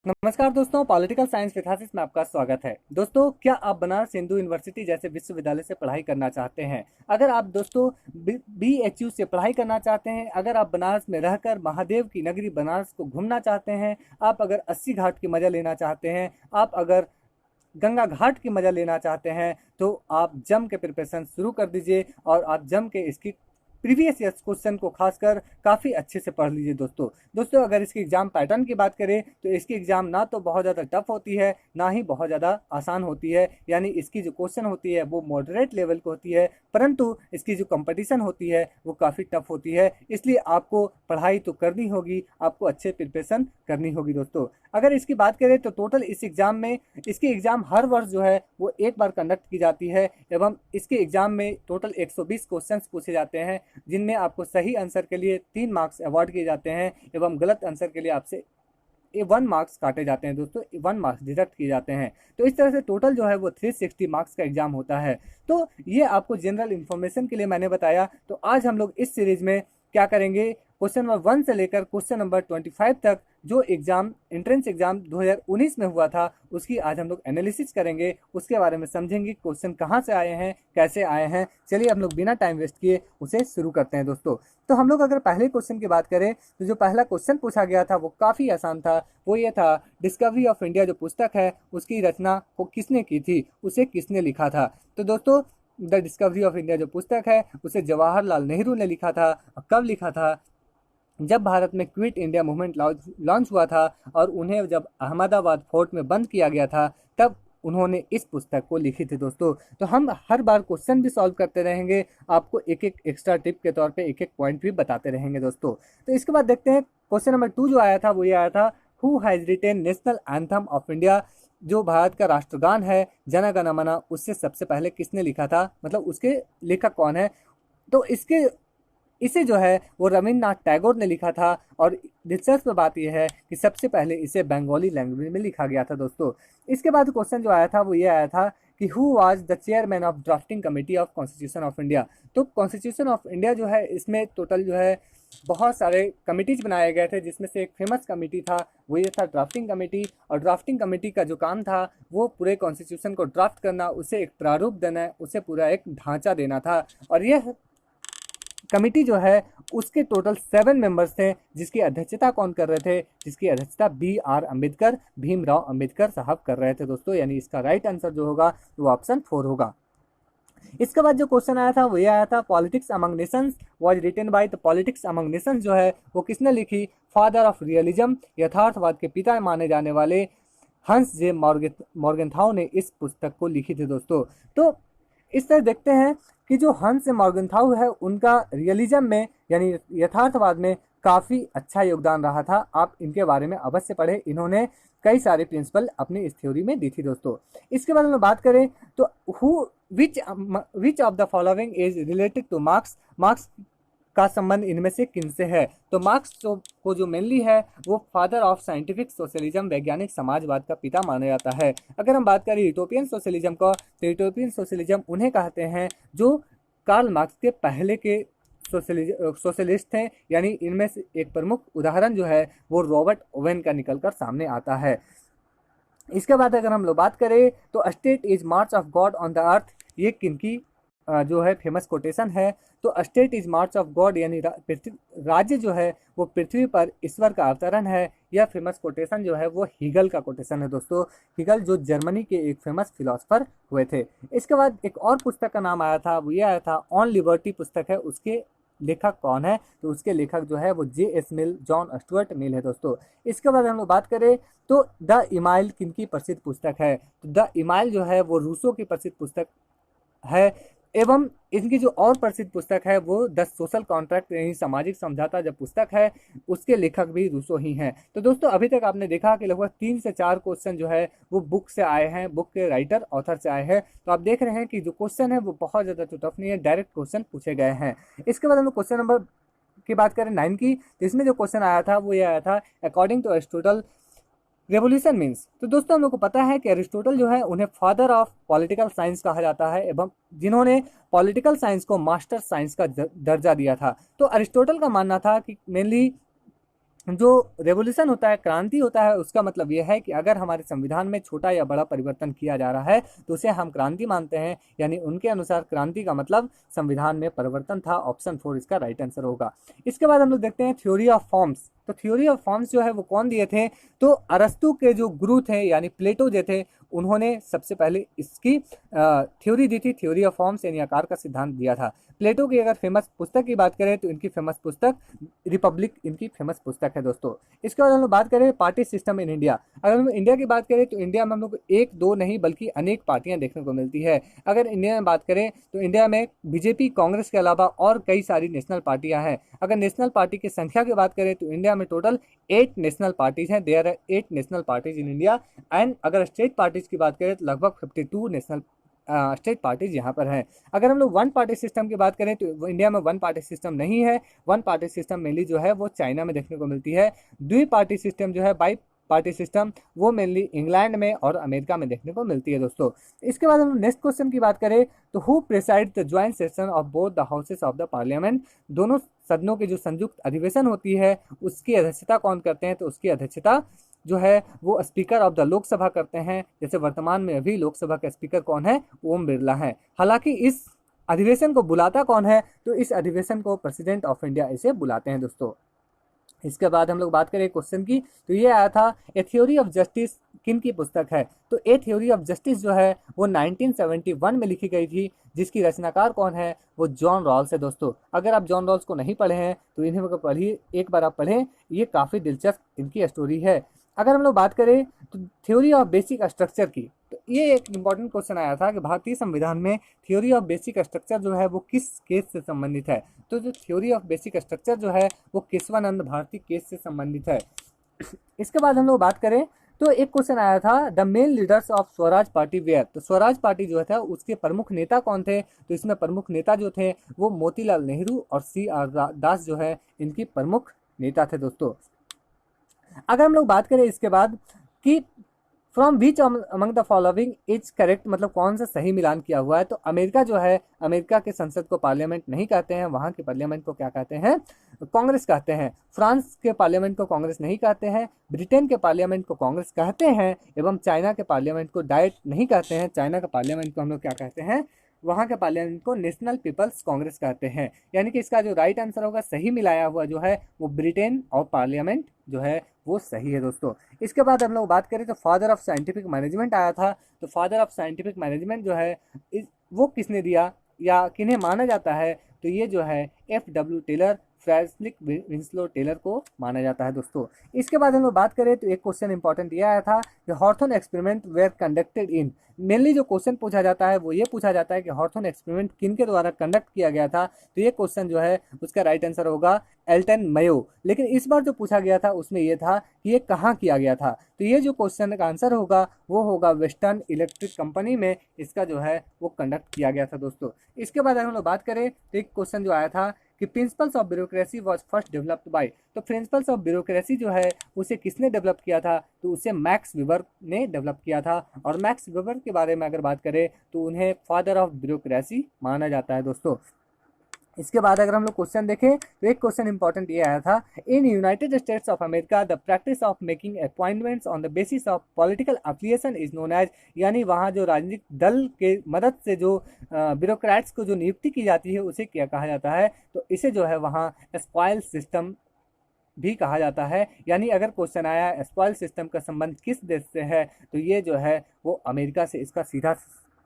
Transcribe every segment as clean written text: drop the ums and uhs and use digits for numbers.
नमस्कार दोस्तों, political science विथासिस में आपका स्वागत है। दोस्तों, क्या आप बनारस हिंदू यूनिवर्सिटी जैसे विश्वविद्यालय से पढ़ाई करना चाहते हैं? अगर आप दोस्तों BHU से पढ़ाई करना चाहते हैं, अगर आप बनारस में रहकर महादेव की नगरी बनारस को घूमना चाहते हैं, आप अगर 80 घाट की मजा लेना चाहते हैं, आप अगर गंगा घाट की मजा लेना चाहते हैं, तो आप जम के प्रिपरेशन शुरू कर दीजिए और आप जम के इसकी प्रीवियस ईयर क्वेश्चन को खासकर काफ़ी अच्छे से पढ़ लीजिए। दोस्तों अगर इसकी एग्जाम पैटर्न की बात करें तो इसकी एग्जाम ना तो बहुत ज़्यादा टफ होती है, ना ही बहुत ज़्यादा आसान होती है। यानी इसकी जो क्वेश्चन होती है वो मॉडरेट लेवल की होती है, परंतु इसकी जो कंपटीशन होती है वो काफ़ी टफ होती है। इसलिए आपको पढ़ाई तो करनी होगी, आपको अच्छे प्रिपरेशन करनी होगी। दोस्तों अगर इसकी बात करें तो टोटल इस एग्ज़ाम में इसकी एग्ज़ाम हर वर्ष जो है वो एक बार कंडक्ट की जाती है एवं इसके एग्ज़ाम में टोटल 120 क्वेश्चंस पूछे जाते हैं, जिनमें आपको सही आंसर के लिए 3 मार्क्स अवार्ड किए जाते हैं एवं गलत आंसर के लिए आपसे 1 मार्क्स काटे जाते हैं। दोस्तों 1 मार्क्स डिडक्ट किए जाते हैं। तो इस तरह से टोटल जो है वो 360 मार्क्स का एग्जाम होता है। तो ये आपको जनरल इन्फॉर्मेशन के लिए मैंने बताया। तो आज हम लोग इस सीरीज में क्या करेंगे, क्वेश्चन नंबर 1 से लेकर क्वेश्चन नंबर 25 तक जो एग्जाम एंट्रेंस एग्जाम 2019 में हुआ था उसकी आज हम लोग एनालिसिस करेंगे, उसके बारे में समझेंगे क्वेश्चन कहाँ से आए हैं, कैसे आए हैं। चलिए हम लोग बिना टाइम वेस्ट किए उसे शुरू करते हैं। दोस्तों तो हम लोग अगर पहले क्वेश्चन की बात करें तो जो पहला क्वेश्चन पूछा गया था वो काफ़ी आसान था। वो ये था, डिस्कवरी ऑफ इंडिया जो पुस्तक है उसकी रचना को किसने की थी, उसे किसने लिखा था। तो दोस्तों द डिस्कवरी ऑफ इंडिया जो पुस्तक है उसे जवाहरलाल नेहरू ने लिखा था। कब लिखा था? जब भारत में क्विट इंडिया मूवमेंट लॉन्च हुआ था और उन्हें जब अहमदाबाद फोर्ट में बंद किया गया था तब उन्होंने इस पुस्तक को लिखी थी। दोस्तों तो हम हर बार क्वेश्चन भी सॉल्व करते रहेंगे, आपको एक एक एक्स्ट्रा टिप के तौर पे एक एक पॉइंट भी बताते रहेंगे। दोस्तों तो इसके बाद देखते हैं क्वेश्चन नंबर 2 जो आया था वो ये आया था, who has retain national anthem of India. जो भारत का राष्ट्रगान है जन गण मन, उससे सबसे पहले किसने लिखा था, मतलब उसके लेखक कौन है। तो इसे जो है वो रविन्द्रनाथ टैगोर ने लिखा था। और दिलचस्प बात यह है कि सबसे पहले इसे बंगाली लैंग्वेज में लिखा गया था। दोस्तों इसके बाद क्वेश्चन जो आया था वो ये आया था कि who was the chairman of drafting committee of constitution of India. तो कॉन्स्टिट्यूशन ऑफ इंडिया जो है इसमें टोटल जो है बहुत सारे कमिटीज बनाए गए थे, जिसमें से एक फेमस कमेटी था वो ये था ड्राफ्टिंग कमेटी। और ड्राफ्टिंग कमेटी का जो काम था वो पूरे कॉन्स्टिट्यूशन को ड्राफ्ट करना, उसे एक प्रारूप देना, उसे पूरा एक ढांचा देना था। और यह कमिटी जो है उसके टोटल 7 मेंबर्स थे, जिसकी अध्यक्षता कौन कर रहे थे, जिसकी अध्यक्षता BR अम्बेडकर, भीमराव अम्बेडकर साहब कर रहे थे। दोस्तों यानी इसका राइट आंसर जो होगा वो ऑप्शन 4 होगा। इसके बाद जो क्वेश्चन आया था वो ये आया था, politics among nations was written by. तो पॉलिटिक्स अमंग नेशंस जो है वो किसने लिखी? फादर ऑफ रियलिज्म, यथार्थवाद के पिता माने जाने वाले हंस जे मॉर्गनथाउ ने इस पुस्तक को लिखी थी। दोस्तों तो इस तरह देखते हैं कि जो हंस मॉर्गनथाउ है उनका रियलिज्म में यानी यथार्थवाद में काफ़ी अच्छा योगदान रहा था। आप इनके बारे में अवश्य पढ़ें, इन्होंने कई सारे प्रिंसिपल अपनी इस थ्योरी में दी थी। दोस्तों इसके बारे में बात करें तो which of the following is related two marks. Marks का संबंध इनमें से किनसे है? तो मार्क्स को जो मेनली है वो फादर ऑफ साइंटिफिक सोशलिज्म, वैज्ञानिक समाजवाद का पिता माना जाता है। अगर हम बात करें यूटोपियन सोशलिज्म का, तो यूटोपियन सोशलिज्म उन्हें कहते हैं जो कार्ल मार्क्स के पहले के सोशलिस्ट थे। यानी इनमें से एक प्रमुख उदाहरण जो है वो रॉबर्ट ओवेन का निकलकर सामने आता है। इसके बाद अगर हम लोग बात करें तो state is March of God on the earth, ये किनकी जो है फेमस कोटेशन है? तो state is March of God यानी राज्य जो है वो पृथ्वी पर ईश्वर का अवतरण है। यह फेमस कोटेशन जो है वो हीगल का कोटेशन है। दोस्तों हीगल जो जर्मनी के एक फेमस फिलोसफर हुए थे। इसके बाद एक और पुस्तक का नाम आया था वो ये आया था, ऑन लिबर्टी पुस्तक है, उसके लेखक कौन है? तो उसके लेखक जो है वो JS मिल, जॉन स्टुअर्ट मिल है। दोस्तों इसके बाद हम लोग बात करें तो द इमाइल किनकी प्रसिद्ध पुस्तक है? तो द इमाइल जो है वो रूसो की प्रसिद्ध पुस्तक है। एवं इनकी जो और प्रसिद्ध पुस्तक है वो द सोशल कॉन्ट्रैक्ट यानी सामाजिक समझौता जब पुस्तक है उसके लेखक भी रूसो ही हैं। तो दोस्तों अभी तक आपने देखा कि लगभग 3 से 4 क्वेश्चन जो है वो बुक से आए हैं, बुक के राइटर ऑथर से आए हैं। तो आप देख रहे हैं कि जो क्वेश्चन है वो बहुत ज़्यादा तो टफ नहीं है, डायरेक्ट क्वेश्चन पूछे गए हैं। इसके बाद हम लोग क्वेश्चन नंबर की बात करें 9 की, तो इसमें जो क्वेश्चन आया था वो ये आया था, according to Aristotle revolution means. तो दोस्तों हम लोग को पता है कि अरिस्टोटल जो है उन्हें फादर ऑफ पॉलिटिकल साइंस कहा जाता है एवं जिन्होंने पॉलिटिकल साइंस को मास्टर साइंस का दर्जा दिया था। तो अरिस्टोटल का मानना था कि मेनली जो रेवोल्यूशन होता है, क्रांति होता है, उसका मतलब यह है कि अगर हमारे संविधान में छोटा या बड़ा परिवर्तन किया जा रहा है तो उसे हम क्रांति मानते हैं। यानी उनके अनुसार क्रांति का मतलब संविधान में परिवर्तन था। ऑप्शन 4 इसका राइट आंसर होगा। इसके बाद हम लोग देखते हैं थ्योरी ऑफ फॉर्म्स। तो थ्योरी ऑफ फॉर्म्स जो है वो कौन दिए थे? तो अरस्तु के जो गुरु थे यानी प्लेटो जो थे, उन्होंने सबसे पहले इसकी थ्योरी दी थी। थ्योरी ऑफ फॉर्म्स यानी आकार का सिद्धांत दिया था। प्लेटो की अगर फेमस पुस्तक की बात करें तो इनकी फेमस पुस्तक रिपब्लिक इनकी फेमस पुस्तक है दोस्तों। इसके बाद हम लोग बात करें पार्टी सिस्टम इन इंडिया। अगर हम इंडिया की बात करें तो इंडिया में हम लोग एक दो नहीं बल्कि अनेक पार्टियां देखने को मिलती है। अगर इंडिया में बात करें तो इंडिया में बीजेपी, कांग्रेस के अलावा और कई सारी नेशनल पार्टियां हैं। अगर नेशनल पार्टी की संख्या की बात करें तो इंडिया में टोटल 8 नेशनल पार्टीज हैं। There are 8 national parties in India. And अगर स्टेट पार्टीज की बात करें तो लगभग 52 नेशनल स्टेट पार्टीज यहाँ पर हैं। अगर हम लोग वन पार्टी सिस्टम की बात करें तो इंडिया में वन पार्टी सिस्टम नहीं है। वन पार्टी सिस्टम मेनली जो है वो चाइना में देखने को मिलती है। द्वि पार्टी सिस्टम जो है, बाई पार्टी सिस्टम, वो मेनली इंग्लैंड में और अमेरिका में देखने को मिलती है दोस्तों। इसके बाद हम नेक्स्ट क्वेश्चन की बात करें तो who preside the joint session of both the houses of the parliament. दोनों सदनों की जो संयुक्त अधिवेशन होती है उसकी अध्यक्षता कौन करते हैं? तो उसकी अध्यक्षता जो है वो स्पीकर ऑफ द लोकसभा करते हैं। जैसे वर्तमान में अभी लोकसभा के स्पीकर कौन है? ओम बिरला है। हालांकि इस अधिवेशन को बुलाता कौन है? तो इस अधिवेशन को प्रेसिडेंट ऑफ इंडिया इसे बुलाते हैं दोस्तों। इसके बाद हम लोग बात करें क्वेश्चन की तो ये आया था ए थ्योरी ऑफ जस्टिस किन की पुस्तक है? तो ए थ्योरी ऑफ जस्टिस जो है वो 1971 में लिखी गई थी। जिसकी रचनाकार कौन है? वो जॉन रॉल्स है दोस्तों। अगर आप जॉन रॉल्स को नहीं पढ़े हैं तो इन्हें को पढ़िए, एक बार आप पढ़ें, ये काफ़ी दिलचस्प इनकी स्टोरी है। अगर हम लोग बात करें तो थ्योरी ऑफ बेसिक स्ट्रक्चर की, तो ये एक इंपॉर्टेंट क्वेश्चन आया था कि भारतीय संविधान में थ्योरी ऑफ बेसिक स्ट्रक्चर जो है वो किस केस से संबंधित है? तो जो थ्योरी ऑफ बेसिक स्ट्रक्चर जो है वो केशवानंद भारती केस से संबंधित है। इसके बाद हम लोग बात करें तो एक क्वेश्चन आया था the main leaders of Swaraj party wear. तो स्वराज पार्टी जो था उसके प्रमुख नेता कौन थे? तो इसमें प्रमुख नेता जो थे वो मोतीलाल नेहरू और CR दास जो है इनकी प्रमुख नेता थे दोस्तों। अगर हम लोग बात करें इसके बाद कि from which among the following is correct, मतलब कौन सा सही मिलान किया हुआ है? तो अमेरिका जो है, अमेरिका के संसद को पार्लियामेंट नहीं कहते हैं, वहाँ के पार्लियामेंट को क्या कहते हैं? कांग्रेस कहते हैं। फ्रांस के पार्लियामेंट को कांग्रेस नहीं कहते हैं। ब्रिटेन के पार्लियामेंट को कांग्रेस कहते हैं। एवं चाइना के पार्लियामेंट को डायरेक्ट नहीं कहते हैं। चाइना के पार्लियामेंट को हम लोग क्या कहते हैं? वहाँ के पार्लियामेंट को नेशनल पीपल्स कांग्रेस कहते हैं। यानी कि इसका जो राइट आंसर होगा, सही मिलाया हुआ जो है वो ब्रिटेन और पार्लियामेंट जो है वो सही है दोस्तों। इसके बाद हम लोग बात करें तो फादर ऑफ साइंटिफिक मैनेजमेंट आया था। तो फादर ऑफ साइंटिफिक मैनेजमेंट जो है वो किसने दिया या किन्हें माना जाता है? तो ये जो है FW Taylor, Frederick Winslow Taylor को माना जाता है दोस्तों। इसके बाद हम लोग बात करें तो एक क्वेश्चन इंपॉर्टेंट ये आया था कि हॉर्थन experiment were conducted in. Mainly जो क्वेश्चन पूछा जाता है वो ये पूछा जाता है कि हॉर्थन एक्सपेरिमेंट किन के द्वारा कंडक्ट किया गया था? तो ये क्वेश्चन जो है उसका राइट आंसर होगा एल्टन मेयो। लेकिन इस बार जो पूछा गया था उसमें ये था कि ये कहाँ किया गया था? तो ये जो क्वेश्चन का आंसर होगा वो होगा वेस्टर्न इलेक्ट्रिक कंपनी में इसका जो है वो कंडक्ट किया गया था दोस्तों। इसके बाद अगर हम लोग बात करें तो एक क्वेश्चन जो आया था कि principles of bureaucracy was first developed by. तो प्रिंसिपल्स ऑफ ब्यूरोक्रेसी जो है उसे किसने डेवलप किया था? तो उसे मैक्स वेबर ने डेवलप किया था। और मैक्स वेबर के बारे में अगर बात करें तो उन्हें फादर ऑफ ब्यूरोक्रेसी माना जाता है दोस्तों। इसके बाद अगर हम लोग क्वेश्चन देखें तो एक क्वेश्चन इंपॉर्टेंट ये आया था in United States of America the practice of making appointments on the basis of political affiliation is known as. यानी वहाँ जो राजनीतिक दल के मदद से जो ब्यूरोक्रेट्स को जो नियुक्ति की जाती है उसे क्या कहा जाता है? तो इसे जो है वहाँ स्पॉयल सिस्टम भी कहा जाता है। यानी अगर क्वेश्चन आया स्पॉयल सिस्टम का संबंध किस देश से है? तो ये जो है वो अमेरिका से इसका सीधा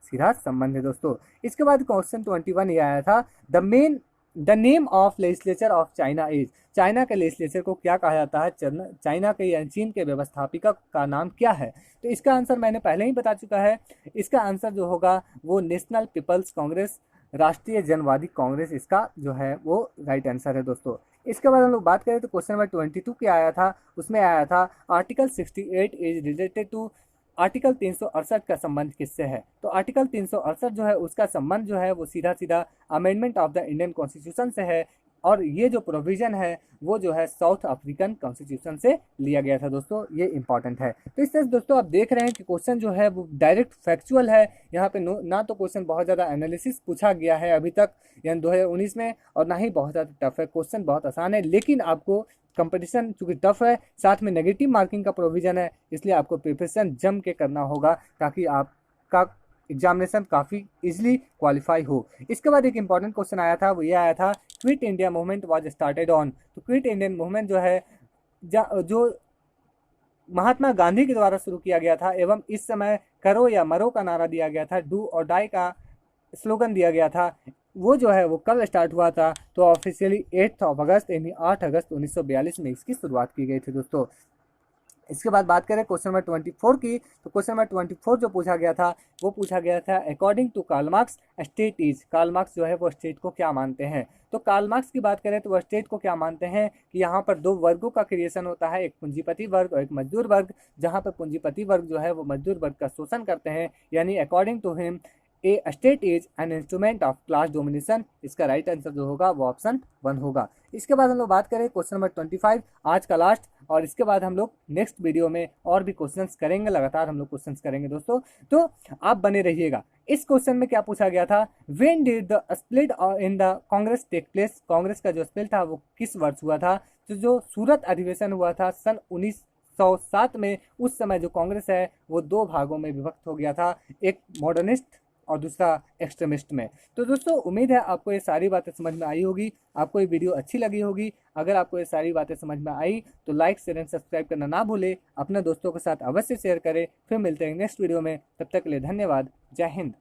सीधा संबंध है दोस्तों। इसके बाद क्वेश्चन 21 ये आया था the name of legislature of China is. China के लेजिस्लेचर को क्या कहा जाता है? चाइना के या चीन के व्यवस्थापिका का नाम क्या है? तो इसका आंसर मैंने पहले ही बता चुका है। इसका आंसर जो होगा वो नेशनल पीपल्स कांग्रेस, राष्ट्रीय जनवादी कांग्रेस इसका जो है वो राइट आंसर है दोस्तों। इसके बाद हम लोग बात करें तो क्वेश्चन नंबर 22 क्या आया था? उसमें आया था article 68 is related to. Article 368 का संबंध किससे है? तो आर्टिकल 368 जो है उसका संबंध जो है वो सीधा सीधा amendment of the Indian constitution से है। और ये जो प्रोविजन है वो जो है साउथ अफ्रीकन कॉन्स्टिट्यूशन से लिया गया था दोस्तों। ये इंपॉर्टेंट है। तो इस तरह से दोस्तों आप देख रहे हैं कि क्वेश्चन जो है वो डायरेक्ट फैक्चुअल है। यहाँ पे ना तो क्वेश्चन बहुत ज़्यादा एनालिसिस पूछा गया है अभी तक यानी 2019 में, और ना ही बहुत ज़्यादा टफ है। क्वेश्चन बहुत आसान है लेकिन आपको कंपटीशन चूंकि टफ है, साथ में नेगेटिव मार्किंग का प्रोविजन है, इसलिए आपको प्रिपरेशन जम के करना होगा ताकि आपका एग्जामिनेशन काफ़ी इजीली क्वालिफाई हो। इसके बाद एक इंपॉर्टेंट क्वेश्चन आया था, वो ये आया था quit India movement was started on. तो क्विट इंडियन मूवमेंट जो है जो महात्मा गांधी के द्वारा शुरू किया गया था एवं इस समय करो या मरो का नारा दिया गया था, डू और डाई का स्लोगन दिया गया था, वो जो है वो कब स्टार्ट हुआ था? तो ऑफिशियली 8 अगस्त यानी 8 अगस्त 1942 में इसकी शुरुआत की गई थी दोस्तों। इसके बाद बात करें क्वेश्चन नंबर 24 की, तो क्वेश्चन नंबर 24 जो पूछा गया था वो पूछा गया था according to Karl Marx state is. Karl Marx जो है वो स्टेट को क्या मानते हैं? तो कार्ल मार्क्स की बात करें तो वह स्टेट को क्या मानते हैं कि यहाँ पर दो वर्गों का क्रिएशन होता है, एक पूंजीपति वर्ग और एक मजदूर वर्ग, जहाँ पर पूंजीपति वर्ग जो है वो मजदूर वर्ग का शोषण करते हैं, यानी according to him a state is an instrument of class domination. इसका राइट आंसर जो होगा वो ऑप्शन 1 होगा। इसके बाद हम लोग बात करें क्वेश्चन नंबर 25, आज का लास्ट, और इसके बाद हम लोग नेक्स्ट वीडियो में और भी क्वेश्चंस करेंगे, लगातार हम लोग क्वेश्चंस करेंगे दोस्तों, तो आप बने रहिएगा। इस क्वेश्चन में क्या पूछा गया था? When did the split in the Congress take place. Congress का जो स्प्लिट था वो किस वर्ष हुआ था? तो जो सूरत अधिवेशन हुआ था सन 1907 में, उस समय जो कांग्रेस है वो 2 भागों में विभक्त हो गया था, एक मॉडर्निस्ट और दूसरा एक्सट्रीमिस्ट में। तो दोस्तों उम्मीद है आपको ये सारी बातें समझ में आई होगी, आपको ये वीडियो अच्छी लगी होगी। अगर आपको ये सारी बातें समझ में आई तो लाइक शेयर एंड सब्सक्राइब करना ना भूले, अपने दोस्तों के साथ अवश्य शेयर करें। फिर मिलते हैं नेक्स्ट वीडियो में, तब तक के लिए धन्यवाद। जय हिंद।